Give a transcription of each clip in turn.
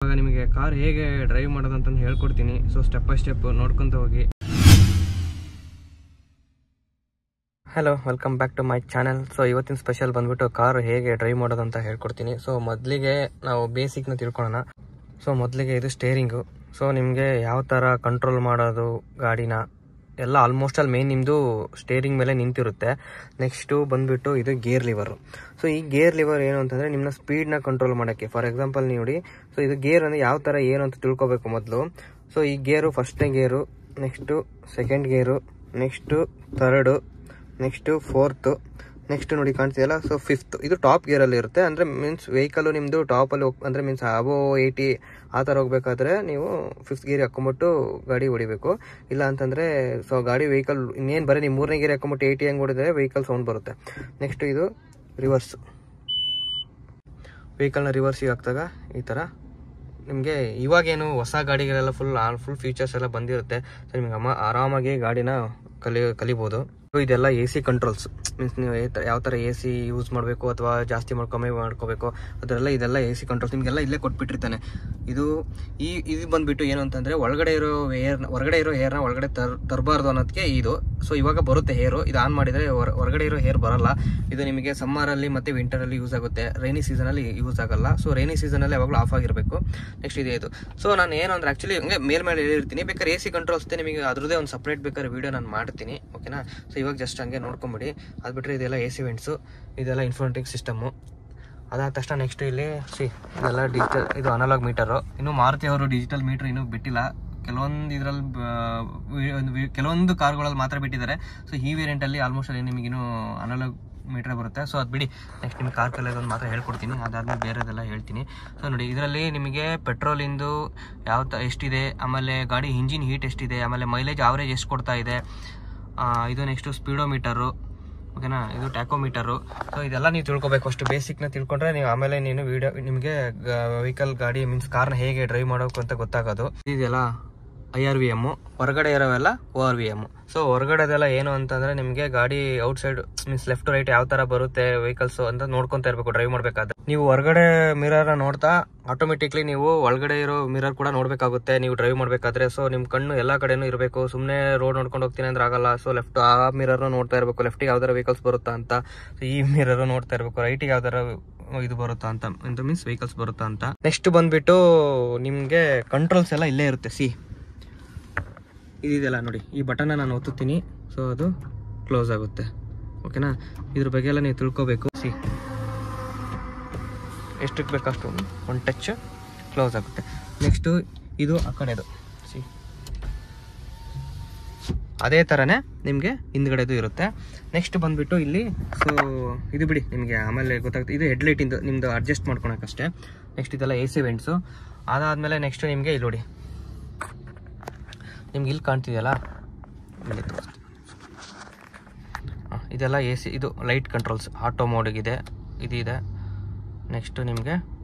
ಇವಾಗ ನಿಮಗೆ ಕಾರ್ ಹೇಗೆ ಡ್ರೈವ್ ಮಾಡೋದು ಅಂತ ಹೇಳ್ಕೊಡ್ತೀನಿ. ಸೊ ಸ್ಟೆಪ್ ಬೈ ಸ್ಟೆಪ್ ನೋಡ್ಕೊಂತ ಹೋಗಿ. Hello, welcome back to my channel. So ಇವತ್ತಿನ ಸ್ಪೆಷಲ್ ಬಂದ್ಬಿಟ್ಟು ಕಾರ್ ಹೇಗೆ ಡ್ರೈವ್ ಮಾಡೋದು ಅಂತ ಹೇಳ್ಕೊಡ್ತೀನಿ. ಸೊ ಮೊದಲಿಗೆ ನಾವು ಬೇಸಿಕ್ನ ತಿಳ್ಕೊಳ್ಳೋಣ. ಸೊ ಮೊದಲಿಗೆ ಇದು ಸ್ಟೇರಿಂಗು. ಸೊ ನಿಮಗೆ ಯಾವ ಥರ ಕಂಟ್ರೋಲ್ ಮಾಡೋದು ಗಾಡಿನ ಎಲ್ಲ ಆಲ್ಮೋಸ್ಟ್ ಅಲ್ಲಿ ಮೇನ್ ನಿಮ್ಮದು ಸ್ಟೇರಿಂಗ್ ಮೇಲೆ ನಿಂತಿರುತ್ತೆ. ನೆಕ್ಸ್ಟು ಬಂದುಬಿಟ್ಟು ಇದು ಗೇರ್ ಲಿವರು. ಸೊ ಈ ಗೇರ್ ಲಿವರ್ ಏನು ಅಂತಂದರೆ ನಿಮ್ಮನ್ನ ಸ್ಪೀಡ್ನ ಕಂಟ್ರೋಲ್ ಮಾಡೋಕ್ಕೆ. ಫಾರ್ ಎಕ್ಸಾಂಪಲ್ ನೋಡಿ, ಸೊ ಇದು ಗೇರ್ ಅಂದರೆ ಯಾವ ಥರ ಏನು ಅಂತ ತಿಳ್ಕೊಬೇಕು ಮೊದಲು. ಸೊ ಈ ಗೇರು ಫಸ್ಟ್ನೇ ಗೇರು, ನೆಕ್ಸ್ಟು ಸೆಕೆಂಡ್ ಗೇರು, next third, next fourth, next ನೋಡಿ ಕಾಣ್ತಿದೆಯಲ್ಲ, ಸೊ ಫಿಫ್ತ್. ಇದು ಟಾಪ್ ಗೇರಲ್ಲಿ ಇರುತ್ತೆ. ಅಂದರೆ ಮೀನ್ಸ್ ವೆಹಿಕಲ್ಲು ನಿಮ್ಮದು ಟಾಪಲ್ಲಿ ಅಂದರೆ ಮೀನ್ಸ್ ಅಬೋ 80 ಆ ಥರ ಹೋಗ್ಬೇಕಾದ್ರೆ ನೀವು ಫಿಫ್ತ್ ಗೇರ್ ಹಾಕೊಂಬಿಟ್ಟು ಗಾಡಿ ಹೊಡಿಬೇಕು. ಇಲ್ಲ ಅಂತಂದರೆ ಸೊ ಗಾಡಿ ವೆಹಿಕಲ್ ಇನ್ನೇನು ಬರೀ ನೀವು ಮೂರನೇ ಗೇರ್ ಹಾಕೊಂಬಿಟ್ಟು 80 ಹಂಗೆ ಹೊಡಿದ್ರೆ ವೆಹಿಕಲ್ ಸೌಂಡ್ ಬರುತ್ತೆ. ನೆಕ್ಸ್ಟ್ ಇದು ರಿವರ್ಸ್. ವೆಹಿಕಲ್ನ ರಿವರ್ಸಿಗೆ ಹಾಕಿದಾಗ ಈ ಥರ ನಿಮಗೆ ಇವಾಗೇನು ಹೊಸ ಗಾಡಿಗಳೆಲ್ಲ ಫುಲ್ ಫೀಚರ್ಸ್ ಎಲ್ಲ ಬಂದಿರುತ್ತೆ. ಸೊ ನಿಮ್ಗೆ ಆರಾಮಾಗಿ ಗಾಡಿನ ಕಲಿಬೋದು. ಇದೆಲ್ಲ ಎ ಸಿ ಕಂಟ್ರೋಲ್ಸ್. ಮೀನ್ಸ್ ನೀವು ಯಾವ ಥರ ಎ ಸಿ ಯೂಸ್ ಮಾಡಬೇಕು ಅಥವಾ ಜಾಸ್ತಿ ಕಮ್ಮಿ ಮಾಡ್ಕೋಬೇಕು ಅದರೆಲ್ಲ ಇದೆಲ್ಲ ಎ ಸಿ ಕಂಟ್ರೋಲ್ಸ್ ನಿಮಗೆಲ್ಲ ಇಲ್ಲೇ ಕೊಟ್ಬಿಟ್ಟಿರ್ತಾನೆ. ಇದು ಬಂದುಬಿಟ್ಟು ಏನು ಅಂತಂದರೆ ಹೊರಗಡೆ ಇರೋ ಹೇರ್ನ ಒಳಗಡೆ ತರಬಾರ್ದು ಅನ್ನೋದಕ್ಕೆ ಇದು. ಸೊ ಇವಾಗ ಬರುತ್ತೆ ಹೇರು, ಇದು ಆನ್ ಮಾಡಿದರೆ ಹೊರಗಡೆ ಇರೋ ಹೇರ್ ಬರಲ್ಲ. ಇದು ನಿಮಗೆ ಸಮ್ಮರಲ್ಲಿ ಮತ್ತು ವಿಂಟರಲ್ಲಿ ಯೂಸ್ ಆಗುತ್ತೆ, ರೈನಿ ಸೀಸನಲ್ಲಿ ಯೂಸ್ ಆಗಲ್ಲ. ಸೊ ರೈನಿ ಸೀಸನಲ್ಲಿ ಯಾವಾಗಲೂ ಆಫ್ ಆಗಿರಬೇಕು. ನೆಕ್ಸ್ಟ್ ಇದೆ ಇದು. ಸೊ ನಾನು ಏನು ಅಂದರೆ ಆ್ಯಕ್ಚುಲಿ ಹಂಗೆ ಮೇಲೆ ಹೇಳಿರ್ತೀನಿ. ಬೇಕಾದ್ರೆ ಎ ಸಿ ಕಂಟ್ರೋಲ್ಸ್ ನಿಮಗೆ ಅದ್ರದ್ದೇ ಒಂದು ಸಪ್ರೇಟ್ ಬೇಕಾದ್ರೆ ವೀಡಿಯೋ ನಾನು ಮಾಡ್ತೀನಿ, ಓಕೆನಾ. ಸೊ ಇವಾಗ ಜಸ್ಟ್ ಹಂಗೆ ನೋಡ್ಕೊಂಬಿಡಿ. ಅದು ಬಿಟ್ಟರೆ ಇದೆಲ್ಲ ಎ ಸಿ ವೆಂಟ್ಸು, ಇದೆಲ್ಲ ಇನ್ಫೋರ್ಮೆಟಿಕ್ ಸಿಸ್ಟಮು. ಅದಾದ ತಕ್ಷಣ ನೆಕ್ಸ್ಟ್ ಇಲ್ಲಿ ಇದೆಲ್ಲ ಡಿಜಿಟಲ್, ಇದು ಅನಲಾಗ್ ಮೀಟರು. ಇನ್ನು ಮಾರುತಿ ಅವರು ಡಿಜಿಟಲ್ ಮೀಟರ್ ಇನ್ನೂ ಬಿಟ್ಟಿಲ್ಲ. ಕೆಲವೊಂದು ಕಾರ್ಗಳಲ್ಲಿ ಮಾತ್ರ ಬಿಟ್ಟಿದ್ದಾರೆ. ಸೊ ಈ ವೇರಿಯಂಟಲ್ಲಿ ಆಲ್ಮೋಸ್ಟ್ ಅಲ್ಲಿ ನಿಮಗಿನ್ನೂ ಅನಲಾಗ್ ಮೀಟರ್ ಬರುತ್ತೆ. ಸೊ ಅದು ಬಿಡಿ, ನೆಕ್ಸ್ಟ್ ನಿಮಗೆ ಕಾರ್ ಕಲಿಯೋದೊಂದು ಮಾತ್ರ ಹೇಳ್ಕೊಡ್ತೀನಿ. ಅದಾದ್ಮೇಲೆ ಬೇರೆದೆಲ್ಲ ಹೇಳ್ತೀನಿ. ಸೊ ನೋಡಿ, ಇದರಲ್ಲಿ ನಿಮಗೆ ಪೆಟ್ರೋಲಿಂದು ಎಷ್ಟಿದೆ, ಆಮೇಲೆ ಗಾಡಿ ಇಂಜಿನ್ ಹೀಟ್ ಎಷ್ಟಿದೆ, ಆಮೇಲೆ ಮೈಲೇಜ್ ಆವ್ರೇಜ್ ಎಷ್ಟು ಕೊಡ್ತಾ ಇದೆ, ಇದು ನೆಕ್ಸ್ಟು ಸ್ಪೀಡೋಮೀಟರು, ಓಕೆನಾ. ಇದು ಟ್ಯಾಕೋಮೀಟರು. ಸೊ ಇದೆಲ್ಲ ನೀವು ತಿಳ್ಕೊಬೇಕು. ಅಷ್ಟು ಬೇಸಿಕ್ನ ತಿಳ್ಕೊಂಡ್ರೆ ನೀವು ಆಮೇಲೆ ನಿಮಗೆ ವೆಹಿಕಲ್ ಗಾಡಿ ಮೀನ್ಸ್ ಕಾರ್ನ ಹೇಗೆ ಡ್ರೈವ್ ಮಾಡೋಕು ಅಂತ ಗೊತ್ತಾಗೋದು. ಇದೆಲ್ಲ IRVM, ಹೊರಗಡೆ ಇರೋವೆಲ್ಲ ORVM. ಸೊ ಹೊರಗಡೆದೆಲ್ಲ ಏನು ಅಂತಂದರೆ ನಿಮಗೆ ಗಾಡಿ outside means left to right ಯಾವ ಥರ ಬರುತ್ತೆ ವೆಹಿಕಲ್ಸು ಅಂತ ನೋಡ್ಕೊತಾ ಇರಬೇಕು ಡ್ರೈವ್ ಮಾಡಬೇಕಾದ್ರೆ. ನೀವು ಹೊರಗಡೆ ಮಿರರ್ನ ನೋಡ್ತಾ ಆಟೋಮೆಟಿಕ್ಲಿ ನೀವು ಒಳಗಡೆ ಇರೋ ಮಿರರ್ ಕೂಡ ನೋಡಬೇಕಾಗುತ್ತೆ ನೀವು ಡ್ರೈವ್ ಮಾಡಬೇಕಾದ್ರೆ. ಸೊ ನಿಮ್ಮ ಕಣ್ಣು ಎಲ್ಲ ಕಡೆನೂ ಇರಬೇಕು. ಸುಮ್ಮನೆ ರೋಡ್ ನೋಡ್ಕೊಂಡು ಹೋಗ್ತೀನಿ ಅಂದ್ರೆ ಆಗಲ್ಲ. ಸೊ ಲೆಫ್ಟ್ ಆ ಮಿರರ್ನ ನೋಡ್ತಾ ಇರಬೇಕು, ಲೆಫ್ಟಿಗೆ ಯಾವ್ದಾರ ವೆಹಿಕಲ್ಸ್ ಬರುತ್ತಾ ಅಂತ. ಸೊ ಈ ಮಿರರ್ ನೋಡ್ತಾ ಇರಬೇಕು, ರೈಟಿಗೆ ಯಾವ್ದಾರ ಇದು ಬರುತ್ತಾ ಅಂತ ಮೀನ್ಸ್ ವೆಹಿಕಲ್ಸ್ ಬರುತ್ತಾ ಅಂತ. ನೆಕ್ಸ್ಟ್ ಬಂದ್ಬಿಟ್ಟು ನಿಮಗೆ ಕಂಟ್ರೋಲ್ಸ್ ಎಲ್ಲ ಇಲ್ಲೇ ಇರುತ್ತೆ. ಇದೆಲ್ಲ ನೋಡಿ, ಈ ಬಟನ್ನ ನಾನು ಒತ್ತುತ್ತೀನಿ, ಸೊ ಅದು ಕ್ಲೋಸ್ ಆಗುತ್ತೆ, ಓಕೆನಾ. ಇದ್ರ ಬಗ್ಗೆ ಎಲ್ಲ ನೀವು ತಿಳ್ಕೊಬೇಕು. ಎಷ್ಟಕ್ಕೆ ಬೇಕಷ್ಟು ಒಂದು ಟಚ್ ಕ್ಲೋಸ್ ಆಗುತ್ತೆ. ನೆಕ್ಸ್ಟು ಇದು ಆ ಕಡೆದು ಅದೇ ಥರನೇ ನಿಮಗೆ ಹಿಂದ್ಗಡೆದು ಇರುತ್ತೆ. ನೆಕ್ಸ್ಟ್ ಬಂದುಬಿಟ್ಟು ಇಲ್ಲಿ ಸೊ ಇದು ಬಿಡಿ, ನಿಮಗೆ ಆಮೇಲೆ ಗೊತ್ತಾಗುತ್ತೆ. ಇದು ಹೆಡ್ಲೈಟಿಂದು ನಿಮ್ಮದು ಅಡ್ಜಸ್ಟ್ ಮಾಡ್ಕೊಳಕ್ಕಷ್ಟೇ. ನೆಕ್ಸ್ಟ್ ಇದೆಲ್ಲ AC ವೆಂಟ್ಸು. ಅದಾದಮೇಲೆ ನೆಕ್ಸ್ಟ್ ನಿಮಗೆ ಇಲ್ಲಿ ನೋಡಿ, ನಿಮ್ಗೆ ಇಲ್ಲಿ ಕಾಣ್ತಿದೆಯಲ್ಲ, ಇಲ್ಲಿ ತೋರಿಸ್ತೀನಿ. ಇದೆಲ್ಲ AC, ಇದು ಲೈಟ್ ಕಂಟ್ರೋಲ್ಸ್, ಆಟೋ ಮೋಡಿಗಿದೆ, ಇದೆ. ನೆಕ್ಸ್ಟು ನಿಮಗೆ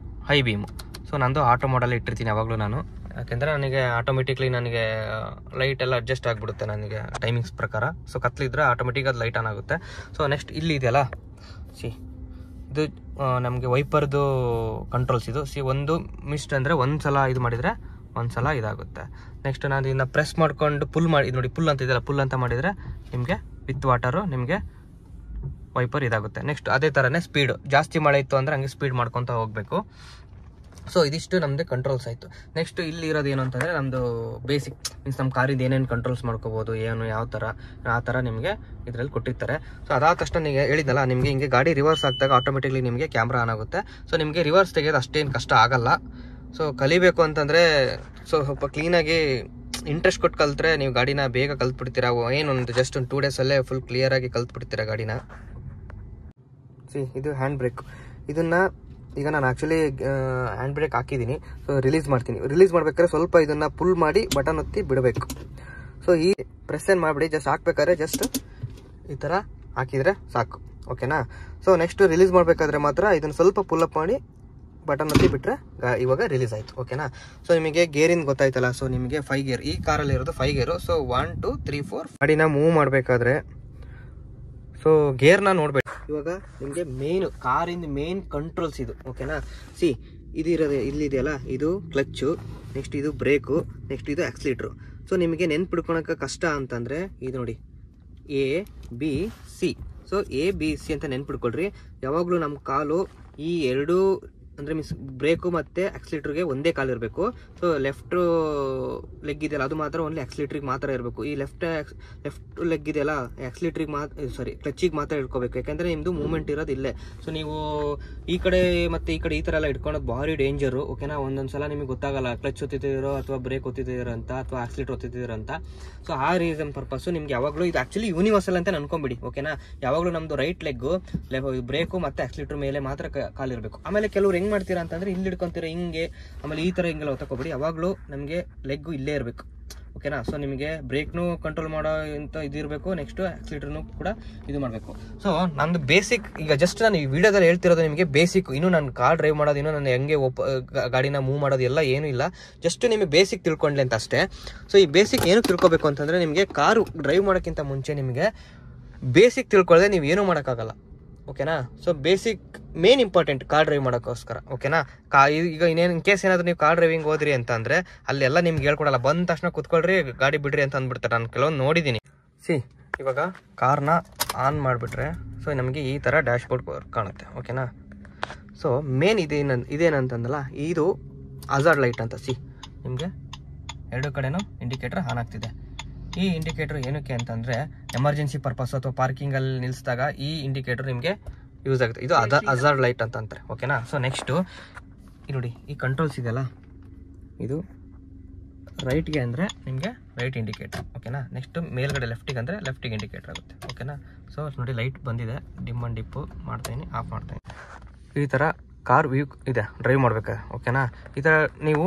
ಹೈ ಬೀಮು. ಸೊ ನಂದು ಆಟೋ ಮೋಡಲ್ಲಿ ಇಟ್ಟಿರ್ತೀನಿ ಯಾವಾಗಲೂ ನಾನು, ಯಾಕೆಂದರೆ ನನಗೆ ಆಟೋಮೆಟಿಕ್ಲಿ ನನಗೆ ಲೈಟ್ ಎಲ್ಲ ಅಡ್ಜಸ್ಟ್ ಆಗಿಬಿಡುತ್ತೆ ನನಗೆ ಟೈಮಿಂಗ್ಸ್ ಪ್ರಕಾರ. ಸೊ ಕತ್ಲಿದ್ರೆ ಆಟೋಮೆಟಿಕ್ ಅದು ಲೈಟ್ ಆನ್ ಆಗುತ್ತೆ. ಸೊ ನೆಕ್ಸ್ಟ್ ಇಲ್ಲಿ ಇದೆಯಲ್ಲ, ಇದು ನಮಗೆ ವೈಪರ್ದು ಕಂಟ್ರೋಲ್ಸ್. ಇದು ಒಂದು ಮಿಸ್ಟ್ ಅಂದರೆ ಒಂದು ಸಲ ಇದು ಮಾಡಿದರೆ ಒಂದು ಸಲ ಇದಾಗುತ್ತೆ. ನೆಕ್ಸ್ಟ್ ನಾನು ಇದನ್ನ ಪ್ರೆಸ್ ಮಾಡ್ಕೊಂಡು ಪುಲ್ ಮಾಡಿ ನೋಡಿ, ಪುಲ್ ಅಂತ ಇದೆಯಲ್ಲ, ಪುಲ್ ಅಂತ ಮಾಡಿದರೆ ನಿಮಗೆ ವಿತ್ ವಾಟರು ನಿಮಗೆ ವೈಪರ್ ಇದಾಗುತ್ತೆ. ನೆಕ್ಸ್ಟ್ ಅದೇ ಥರನೇ ಸ್ಪೀಡು, ಜಾಸ್ತಿ ಮಳೆ ಇತ್ತು ಅಂದರೆ ಹಂಗೆ ಸ್ಪೀಡ್ ಮಾಡ್ಕೊತ ಹೋಗಬೇಕು. ಸೊ ಇದಿಷ್ಟು ನಮ್ಮದು ಕಂಟ್ರೋಲ್ಸ್ ಆಯಿತು. ನೆಕ್ಸ್ಟ್ ಇಲ್ಲಿ ಇರೋದು ಏನು ಅಂತಂದರೆ ನಮ್ಮದು ಬೇಸಿಕ್ ಮೀನ್ಸ್ ನಮ್ಮ ಕಾರಿಂದ ಏನೇನು ಕಂಟ್ರೋಲ್ಸ್ ಮಾಡ್ಕೋಬೋದು, ಯಾವ ಥರ ಆ ಥರ ನಿಮಗೆ ಇದರಲ್ಲಿ ಕೊಟ್ಟಿರ್ತಾರೆ. ಸೊ ಅದಾದ ತಕ್ಷಣ ನೀವು ಹೇಳಿದ್ನಲ್ಲ, ನಿಮಗೆ ಹಿಂಗೆ ಗಾಡಿ ರಿವರ್ಸ್ ಆಗ್ದಾಗ ಆಟೋಮೆಟಿಕ್ಲಿ ನಿಮಗೆ ಕ್ಯಾಮ್ರಾ ಆನ್ ಆಗುತ್ತೆ. ಸೊ ನಿಮಗೆ ರಿವರ್ಸ್ ತೆಗೆಯೋದು ಅಷ್ಟೇನು ಕಷ್ಟ ಆಗಲ್ಲ. ಸೊ ಕಲಿಬೇಕು ಅಂತಂದರೆ ಸೊ ಸ್ವಲ್ಪ ಕ್ಲೀನಾಗಿ ಇಂಟ್ರೆಸ್ಟ್ ಕೊಟ್ಟು ಕಲ್ತ್ರೆ ನೀವು ಗಾಡಿನ ಬೇಗ ಕಲ್ತ್ಬಿಡ್ತೀರಾ. ಏನೊಂದು ಜಸ್ಟ್ ಒಂದು 2 ಡೇಸಲ್ಲೇ ಫುಲ್ ಕ್ಲಿಯರಾಗಿ ಕಲ್ತ್ಬಿಡ್ತೀರಾ ಗಾಡಿನ. ಇದು ಹ್ಯಾಂಡ್ ಬ್ರೇಕ್. ಇದನ್ನು ಈಗ ನಾನು ಆ್ಯಕ್ಚುಲಿ ಹ್ಯಾಂಡ್ ಬ್ರೇಕ್ ಹಾಕಿದ್ದೀನಿ. ಸೊ ರಿಲೀಸ್ ಮಾಡ್ತೀನಿ. ರಿಲೀಸ್ ಮಾಡ್ಬೇಕಾದ್ರೆ ಸ್ವಲ್ಪ ಇದನ್ನು ಪುಲ್ ಮಾಡಿ ಬಟನ್ ಒತ್ತಿ ಬಿಡಬೇಕು. ಸೊ ಈ ಪ್ರೆಸ್ ಏನು ಮಾಡಿಬಿಡಿ, ಜಸ್ಟ್ ಹಾಕ್ಬೇಕಾದ್ರೆ ಜಸ್ಟ್ ಈ ಥರ ಹಾಕಿದರೆ ಸಾಕು, ಓಕೆನಾ. ಸೊ ನೆಕ್ಸ್ಟ್ ರಿಲೀಸ್ ಮಾಡಬೇಕಾದ್ರೆ ಮಾತ್ರ ಇದನ್ನು ಸ್ವಲ್ಪ ಪುಲ್ಲಪ್ ಮಾಡಿ ಬಟನ್ ಒತ್ತಿ ಬಿಟ್ಟರೆ ಇವಾಗ ರಿಲೀಸ್ ಆಯಿತು, ಓಕೆನಾ. ಸೊ ನಿಮಗೆ ಗೇರಿಂದ ಗೊತ್ತಾಯ್ತಲ್ಲ. ಸೊ ನಿಮಗೆ 5 ಗೇರ್, ಈ ಕಾರಲ್ಲಿ ಇರೋದು 5 ಗೇರು. ಸೊ 1 2 3 4 ಗಾಡಿನ ಮೂವ್ ಮಾಡಬೇಕಾದ್ರೆ ಸೊ ಗೇರ್ನ ನೋಡ್ಬೇಕು. ಇವಾಗ ನಿಮಗೆ ಮೇನ್ ಕಾರಿಂದ ಮೇನ್ ಕಂಟ್ರೋಲ್ಸ್ ಇದು, ಓಕೆನಾ. ಇದು ಇರೋದು ಇಲ್ಲಿದೆಯಲ್ಲ, ಇದು ಕ್ಲಚ್ಚು, ನೆಕ್ಸ್ಟ್ ಇದು ಬ್ರೇಕು, ನೆಕ್ಸ್ಟ್ ಇದು ಆಕ್ಸಿಲೇಟ್ರು. ಸೊ ನಿಮಗೆ ನೆನ್ಪಿಡ್ಕೊಳಕ್ಕೆ ಕಷ್ಟ ಅಂತಂದರೆ ಇದು ನೋಡಿ ABC. ಸೊ ABC ಅಂತ ನೆನ್ಪಿಡ್ಕೊಳ್ರಿ. ಯಾವಾಗಲೂ ನಮ್ಮ ಕಾಲು ಈ ಎರಡೂ ಅಂದರೆ ಮೀನ್ಸ್ ಬ್ರೇಕು ಮತ್ತು ಆಕ್ಸಿಲೇಟ್ರಿಗೆ ಒಂದೇ ಕಾಲು ಇರಬೇಕು. ಸೊ ಲೆಫ್ಟ್ ಲೆಗ್ ಇದೆಯಲ್ಲ ಅದು ಮಾತ್ರ ಓನ್ಲಿ ಆಕ್ಸಿಲೇಟ್ರಿಗೆ ಮಾತ್ರ ಇರಬೇಕು. ಈ ಲೆಫ್ಟ್ ಲೆಗ್ ಇದೆಯಲ್ಲ ಆಕ್ಸಿಲೇಟ್ರಿಗೆ ಕ್ಲಚ್ಚಿಗೆ ಮಾತ್ರ ಇಟ್ಕೋಬೇಕು. ಯಾಕೆಂದರೆ ನಿಮ್ಮದು ಮೂವ್ಮೆಂಟ್ ಇರೋದು ಇಲ್ಲೇ. ಸೊ ನೀವು ಈ ಕಡೆ ಮತ್ತು ಈ ಕಡೆ ಈ ಥರ ಎಲ್ಲ ಇಟ್ಕೊಳೋದು ಭಾರಿ ಡೇಂಜರು. ಓಕೆನಾ. ಒಂದೊಂದು ಸಲ ನಿಮಗೆ ಗೊತ್ತಾಗಲ್ಲ ಕ್ಲಚ್ ಒತ್ತಿದ್ದೀರೋ ಅಥವಾ ಬ್ರೇಕ್ ಒತ್ತಿದ್ದೀರೋ ಅಂತ ಅಥವಾ ಆಕ್ಸಿಲೇಟರ್ ಒತ್ತಿದ್ದೀರೋ ಅಂತ. ಸೊ ಆ ರೀಸನ್ ಪರ್ಪಸ್ಸು ನಿಮ್ಗೆ ಯಾವಾಗಲೂ ಇದು ಆ್ಯಕ್ಚುಲಿ ಯೂನಿವರ್ಸಲ್ ಅಂತ ಅನ್ಕೊಂಬಿಡಿ. ಓಕೆನಾ. ಯಾವಾಗಲೂ ನಮ್ಮದು ರೈಟ್ ಲೆಗ್ಗು ಬ್ರೇಕು ಮತ್ತು ಆಕ್ಸಿಲೇಟರ್ ಮೇಲೆ ಮಾತ್ರ ಕಾಲಿರಬೇಕು. ಆಮೇಲೆ ಕೆಲವ್ರು ಹೆಂಗೆ ಮಾಡ್ತೀರಾ ಅಂತಂದರೆ ಇಲ್ಲಿ ಹಿಡ್ಕೊಂತೀರಾ ಹಿಂಗೆ, ಆಮೇಲೆ ಈ ಥರ ಹಿಂಗೆಲ್ಲ ಒತ್ತಕೋಬೇಡಿ. ಯಾವಾಗಲೂ ನಮಗೆ ಲೆಗ್ಗು ಇಲ್ಲೇ ಇರಬೇಕು. ಓಕೆನಾ. ಸೊ ನಿಮಗೆ ಬ್ರೇಕ್ನು ಕಂಟ್ರೋಲ್ ಮಾಡೋ ಅಂತ ಇದಿರಬೇಕು, ನೆಕ್ಸ್ಟ್ ಆಕ್ಸಿಲೇಟರ್ನು ಕೂಡ ಇದು ಮಾಡಬೇಕು. ಸೊ ನಂದು ಬೇಸಿಕ್ ಈಗ ಜಸ್ಟ್ ನಾನು ಈ ವಿಡಿಯೋದಲ್ಲಿ ಹೇಳ್ತಿರೋದು ನಿಮಗೆ ಬೇಸಿಕ್. ಇನ್ನೂ ನಾನು ಕಾರ್ ಡ್ರೈವ್ ಮಾಡೋದು, ಇನ್ನೂ ನಾನು ಹೆಂಗೆ ಗಾಡಿನ ಮೂವ್ ಮಾಡೋದು ಎಲ್ಲ ಏನೂ ಇಲ್ಲ. ಜಸ್ಟ್ ನಿಮಗೆ ಬೇಸಿಕ್ ತಿಳ್ಕೊಂಡ್ಲಿ ಅಂತ ಅಷ್ಟೇ. ಸೊ ಈ ಬೇಸಿಕ್ ಏನು ತಿಳ್ಕೊಬೇಕು ಅಂತಂದರೆ ನಿಮಗೆ ಕಾರು ಡ್ರೈವ್ ಮಾಡೋಕ್ಕಿಂತ ಮುಂಚೆ ನಿಮಗೆ ಬೇಸಿಕ್ ತಿಳ್ಕೊಳ್ಳದೆ ನೀವು ಏನೂ ಮಾಡೋಕ್ಕಾಗಲ್ಲ. ಓಕೆನಾ. So basic main important car drive ಮಾಡೋಕ್ಕೋಸ್ಕರ. ಓಕೆನಾ. ಈಗ ಇನ್ನೇನು ಇನ್ ಕೇಸ್ ಏನಾದರೂ ನೀವು ಕಾರ್ ಡ್ರೈವಿಂಗ್ ಹೋದ್ರಿ ಅಂತಂದರೆ ಅಲ್ಲೆಲ್ಲ ನಿಮ್ಗೆ ಹೇಳ್ಕೊಡಲ್ಲ. ಬಂದ ತಕ್ಷಣ ಕೂತ್ಕೊಳ್ರಿ ಗಾಡಿ ಬಿಡ್ರಿ ಅಂತ ಅಂದ್ಬಿಡ್ತಾರೆ. ನಾನು ಕೆಲವೊಂದು ನೋಡಿದ್ದೀನಿ. ಇವಾಗ ಕಾರ್ನ ಆನ್ ಮಾಡಿಬಿಟ್ರೆ ಸೊ ನಮಗೆ ಈ ಥರ ಡ್ಯಾಶ್ ಬೋರ್ಡ್ ಕಾಣುತ್ತೆ. ಓಕೆನಾ. ಸೊ ಮೇನ್ ಇದೇನಂತಂದಲ್ಲ, ಇದು ಹಜಾರ್ಡ್ ಲೈಟ್ ಅಂತ. ನಿಮಗೆ ಎರಡು ಕಡೆನೂ ಇಂಡಿಕೇಟರ್ ಆನ್ ಆಗ್ತಿದೆ. ಈ ಇಂಡಿಕೇಟರ್ ಏನಕ್ಕೆ ಅಂತಂದರೆ ಎಮರ್ಜೆನ್ಸಿ ಪರ್ಪಸ್ ಅಥವಾ ಪಾರ್ಕಿಂಗಲ್ಲಿ ನಿಲ್ಲಿಸಿದಾಗ ಈ ಇಂಡಿಕೇಟರ್ ನಿಮಗೆ ಯೂಸ್ ಆಗುತ್ತೆ. ಇದು ಹಜಾರ್ಡ್ ಲೈಟ್ ಅಂತ ಅಂತಾರೆ. ಓಕೆನಾ. ಸೊ ನೆಕ್ಸ್ಟು ನೋಡಿ ಈ ಕಂಟ್ರೋಲ್ಸ್ ಇದೆಯಲ್ಲ, ಇದು ರೈಟ್ಗೆ ಅಂದರೆ ನಿಮಗೆ ರೈಟ್ ಇಂಡಿಕೇಟರ್. ಓಕೆನಾ. ನೆಕ್ಸ್ಟ್ ಮೇಲ್ಗಡೆ ಲೆಫ್ಟಿಗೆ ಅಂದರೆ ಲೆಫ್ಟಿಗೆ ಇಂಡಿಕೇಟರ್ ಆಗುತ್ತೆ. ಓಕೆನಾ. ಸೊ ನೋಡಿ ಲೈಟ್ ಬಂದಿದೆ, ಡಿಮ್ ಆ್ಯಂಡ್ ಡಿಪ್ಪು ಮಾಡ್ತಾಯಿನಿ, ಆಫ್ ಮಾಡ್ತಾಯಿನಿ. ಈ ಥರ ಕಾರ್ ವ್ಯೂ ಇದೆ ಡ್ರೈವ್ ಮಾಡ್ಬೇಕಾದ್ರೆ. ಓಕೆನಾ. ಈ ಥರ ನೀವು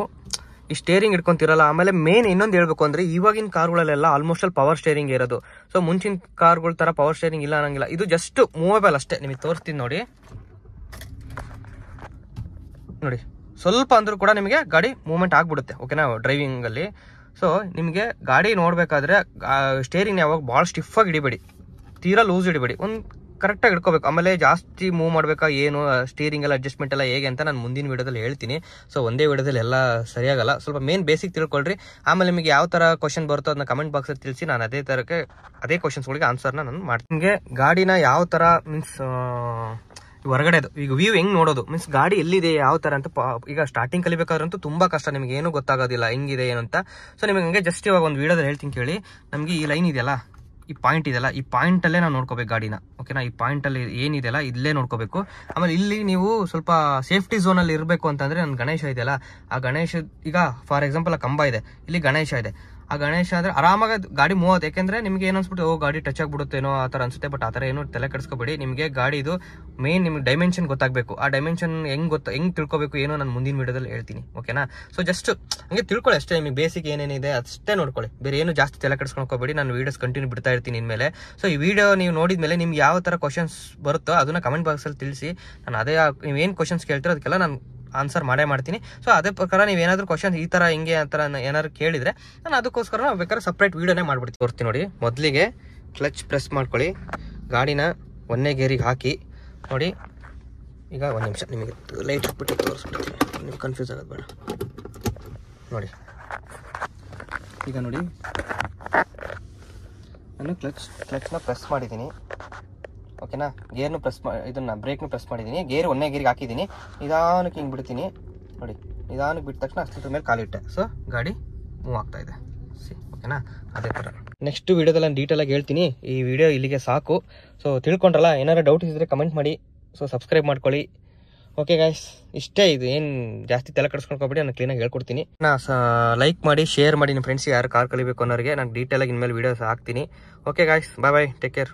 ಈ ಸ್ಟೇರಿಂಗ್ ಇಟ್ಕೊಂತಿರಲ್ಲ. ಆಮೇಲೆ ಮೇನ್ ಇನ್ನೊಂದು ಹೇಳ್ಬೇಕು ಅಂದರೆ ಇವಾಗಿನ ಕಾರ್ಗಳಲ್ಲೆಲ್ಲ ಆಲ್ಮೋಸ್ಟ್ ಅಲ್ಲಿ ಪವರ್ ಸ್ಟೇರಿಂಗ್ ಇರೋದು. ಸೊ ಮುಂಚಿನ ಕಾರ್ಗಳ ಥರ ಪವರ್ ಸ್ಟೇರಿಂಗ್ ಇಲ್ಲ ಅನ್ನಂಗಿಲ್ಲ. ಇದು ಜಸ್ಟ್ ಮೂವೇಬಲ್ ಅಷ್ಟೇ. ನಿಮಗೆ ತೋರಿಸ್ತೀನಿ ನೋಡಿ. ಸ್ವಲ್ಪ ಅಂದ್ರೂ ಕೂಡ ನಿಮಗೆ ಗಾಡಿ ಮೂವ್ಮೆಂಟ್ ಆಗ್ಬಿಡುತ್ತೆ. ಓಕೆನಾ. ಡ್ರೈವಿಂಗಲ್ಲಿ ಸೊ ನಿಮಗೆ ಗಾಡಿ ನೋಡಬೇಕಾದ್ರೆ ಸ್ಟೇರಿಂಗ್ ಯಾವಾಗ ಭಾಳ ಸ್ಟಿಫಾಗಿ ಹಿಡಿಬೇಡಿ, ತೀರಾ ಲೂಸ್ ಹಿಡಿಬೇಡಿ, ಒಂದು ಕರೆಕ್ಟಾಗಿ ಇಟ್ಕೋಬೇಕು. ಆಮೇಲೆ ಜಾಸ್ತಿ ಮೂವ್ ಮಾಡಬೇಕಾ ಏನು ಸ್ಟೀರಿಂಗ್ ಎಲ್ಲ ಅಡ್ಜಸ್ಟ್ಮೆಂಟ್ ಎಲ್ಲ ಹೇಗೆ ಅಂತ ನಾನು ಮುಂದಿನ ವಿಡಿಯೋದಲ್ಲಿ ಹೇಳ್ತೀನಿ. ಸೊ ಒಂದೇ ವಿಡಿಯೋದಲ್ಲಿ ಎಲ್ಲ ಸರಿಯಾಗಲ್ಲ. ಸ್ವಲ್ಪ ಮೇನ್ ಬೇಸಿಕ್ ತಿಳ್ಕೊಳ್ರಿ. ಆಮೇಲೆ ನಿಮಗೆ ಯಾವ ಥರ ಕ್ವಶನ್ ಬರುತ್ತೋ ಅದನ್ನ ಕಮೆಂಟ್ ಬಾಕ್ಸಲ್ಲಿ ತಿಳಿಸಿ. ನಾನು ಅದೇ ಕ್ವಶನ್ಸ್ಗಳಿಗೆ ಆನ್ಸರ್ನ ನಾನು ಮಾಡ್ತೀನಿ. ನಿಮಗೆ ಗಾಡಿನ ಯಾವ ಥರ ಮೀನ್ಸ್ ಹೊರಗಡೆದು ಈಗ ವ್ಯೂ ಹೆಂಗೆ ನೋಡೋದು ಮೀನ್ಸ್ ಗಾಡಿ ಎಲ್ಲಿದೆ ಯಾವ ಥರ ಅಂತ ಈಗ ಸ್ಟಾರ್ಟಿಂಗ್ ಕಲಿಬೇಕಾದ್ರಂತೂ ತುಂಬ ಕಷ್ಟ. ನಿಮಗೆ ಏನೂ ಗೊತ್ತಾಗೋದಿಲ್ಲ ಹೆಂಗಿದೆ ಏನು ಅಂತ. ಸೊ ನಿಮಗೆ ಹಂಗೆ ಜಸ್ಟ್ ಇವಾಗ ಒಂದು ವಿಡಿಯೋದಲ್ಲಿ ಹೇಳ್ತೀನಿ ಕೇಳಿ. ನಮಗೆ ಈ ಲೈನ್ ಇದೆಯಲ್ಲ, ಈ ಪಾಯಿಂಟ್ ಇದೆಯಲ್ಲ, ಈ ಪಾಯಿಂಟಲ್ಲೇ ನಾವು ನೋಡ್ಕೋಬೇಕು ಗಾಡಿನ. ಓಕೆನಾ. ಈ ಪಾಯಿಂಟಲ್ಲಿ ಏನಿದೆಯಲ್ಲ ಇಲ್ಲೇ ನೋಡ್ಕೋಬೇಕು. ಆಮೇಲೆ ಇಲ್ಲಿ ನೀವು ಸ್ವಲ್ಪ ಸೇಫ್ಟಿ ಝೋನಲ್ಲಿ ಇರಬೇಕು ಅಂತಂದರೆ ನನ್ನ ಗಣೇಶ ಇದೆಯಲ್ಲ, ಆ ಗಣೇಶ ಈಗ ಫಾರ್ ಎಕ್ಸಾಂಪಲ್ ಆ ಕಂಬ ಇದೆ, ಇಲ್ಲಿ ಗಣೇಶ ಇದೆ. ಆ ಗಣೇಶ ಅಂದರೆ ಆರಾಮಾಗಿ ಗಾಡಿ ಮೂವ್ ಆಗುತ್ತೆ. ಯಾಕೆಂದರೆ ನಿಮಗೆ ಏನು ಅನ್ಸ್ಬಿಟ್ಟು ಗಾಡಿ ಟಚ್ ಆಗ್ಬಿಡುತ್ತೇನೋ ಆ ಥರ ಅನ್ಸುತ್ತೆ. ಬಟ್ ಆ ಥರ ಏನು ತಲೆ ಕೆಡಿಸ್ಕೋಬೇಡಿ. ನಿಮಗೆ ಗಾಡಿದು ಮೇನ್ ನಿಮ್ಗೆ ಡೈಮೆನ್ಷನ್ ಗೊತ್ತಾಗಬೇಕು. ಆ ಡೈಮೆನ್ಷನ್ ಹೆಂಗೆ ತಿಳ್ಕೊಬೇಕು ಏನೋ ನಾನು ಮುಂದಿನ ವಿಡಿಯೋದಲ್ಲಿ ಹೇಳ್ತೀನಿ. ಓಕೆನಾ. ಸೊ ಜಸ್ಟ್ ಹಂಗೆ ತಿಳ್ಕೊಳ್ಳಿ ಅಷ್ಟೇ. ನಿಮಗೆ ಬೇಸಿಕ್ ಏನೇನಿದೆ ಅಷ್ಟೇ ನೋಡ್ಕೊಳ್ಳಿ, ಬೇರೆ ಏನು ಜಾಸ್ತಿ ತಲೆ ಕೆಡಿಸ್ಕೊಳ್ಕೋಬೇಡಿ. ನಾನು ವೀಡಿಯೋಸ್ ಕಂಟಿನ್ಯೂ ಬಿಡ್ತಾ ಇರ್ತೀನಿ ಇನ್ಮೇಲೆ. ಸೊ ಈ ವಿಡಿಯೋ ನೀವು ನೋಡಿದ ಮೇಲೆ ನಿಮ್ಗೆ ಯಾವ ಥರ ಕ್ವಶನ್ಸ್ ಬರುತ್ತೋ ಅದನ್ನು ಕಮೆಂಟ್ ಬಾಕ್ಸಲ್ಲಿ ತಿಳಿಸಿ. ನಾನು ಅದೇ ನೀವೇನು ಕ್ವಶನ್ಸ್ ಕೇಳ್ತೀರೋ ಅದಕ್ಕೆಲ್ಲ ನಾನು ಆನ್ಸರ್ ಮಾಡ್ತೀನಿ. ಸೊ ಅದೇ ಪ್ರಕಾರ ನೀವೇನಾದರೂ ಕ್ವಶನ್ ಈ ಥರ ಹಿಂಗೆ ಆ ಥರ ಏನಾದ್ರು ಕೇಳಿದರೆ ನಾನು ಅದಕ್ಕೋಸ್ಕರ ಬೇಕಾದ್ರೆ ಸಪ್ರೇಟ್ ವೀಡಿಯೋನೇ ಮಾಡ್ಬಿಡ್ತೀನಿ. ತೋರಿಸ್ತೀನಿ ನೋಡಿ. ಮೊದಲಿಗೆ ಕ್ಲಚ್ ಪ್ರೆಸ್ ಮಾಡ್ಕೊಳ್ಳಿ, ಗಾಡಿನ ಒಂದನೇ ಗೇರಿಗೆ ಹಾಕಿ ನೋಡಿ. ಈಗ ಒಂದು ನಿಮಿಷ ನಿಮಗೆ ಲೈಟ್ ಹಾಕ್ಬಿಟ್ಟು ತೋರಿಸ್ಬಿಡ್ತೀನಿ, ನಿಮ್ಗೆ ಕನ್ಫ್ಯೂಸ್ ಆಗೋದು ಬೇಡ. ನೋಡಿ ಈಗ ನೋಡಿ ನಾನು ಕ್ಲಚ್ನ ಪ್ರೆಸ್ ಮಾಡಿದ್ದೀನಿ. ಓಕೆನಾ. ಗೇರ್ನು ಇದನ್ನು ಬ್ರೇಕ್ನು ಪ್ರೆಸ್ ಮಾಡಿದ್ದೀನಿ. ಗೇರ್ ಒಂದನೇ ಗೇರಿಗೆ ಹಾಕಿದ್ದೀನಿ. ನಿಧಾನಕ್ಕೆ ಹಿಂಗೆ ಬಿಡ್ತೀನಿ ನೋಡಿ. ನಿಧಾನಕ್ಕೆ ಬಿಟ್ಟ ತಕ್ಷಣ ಅಷ್ಟರ ಮೇಲೆ ಕಾಲಿಟ್ಟೆ. ಸೊ ಗಾಡಿ ಮೂವ್ ಆಗ್ತಾ ಇದೆ. ಓಕೆನಾ. ಅದೇ ಥರ ನೆಕ್ಸ್ಟ್ ವೀಡಿಯೋದಲ್ಲಿ ನಾನು ಡೀಟೇಲಾಗಿ ಹೇಳ್ತೀನಿ. ಈ ವಿಡಿಯೋ ಇಲ್ಲಿಗೆ ಸಾಕು. ಸೊ ತಿಳ್ಕೊಂಡ್ರಲ್ಲ, ಏನಾದ್ರು ಡೌಟ್ ಇದ್ದರೆ ಕಮೆಂಟ್ ಮಾಡಿ. ಸೊ ಸಬ್ಸ್ಕ್ರೈಬ್ ಮಾಡ್ಕೊಳ್ಳಿ. ಓಕೆ ಗಾಯ್ಸ್, ಇಷ್ಟೇ. ಇದು ಏನು ಜಾಸ್ತಿ ತಲೆ ಕೆಡಿಸ್ಕೊಂಡ್ಕೊಬಿಡಿ, ನಾನು ಕ್ಲೀನಾಗಿ ಹೇಳ್ಕೊಡ್ತೀನಿ. ಲೈಕ್ ಮಾಡಿ, ಶೇರ್ ಮಾಡಿ ನಿಮ್ಮ ಫ್ರೆಂಡ್ಸ್ ಯಾರು ಕಾರ್ ಕಲಿಬೇಕು ಅನ್ನೋರಿಗೆ. ನಾನು ಡೀಟೇಲಾಗಿ ಇನ್ಮೇಲೆ ವೀಡಿಯೋಸ್ ಹಾಕ್ತೀನಿ. ಓಕೆ ಗಾಯ್ಸ್, ಬಾಯ್, ಟೇಕ್ ಕೇರ್.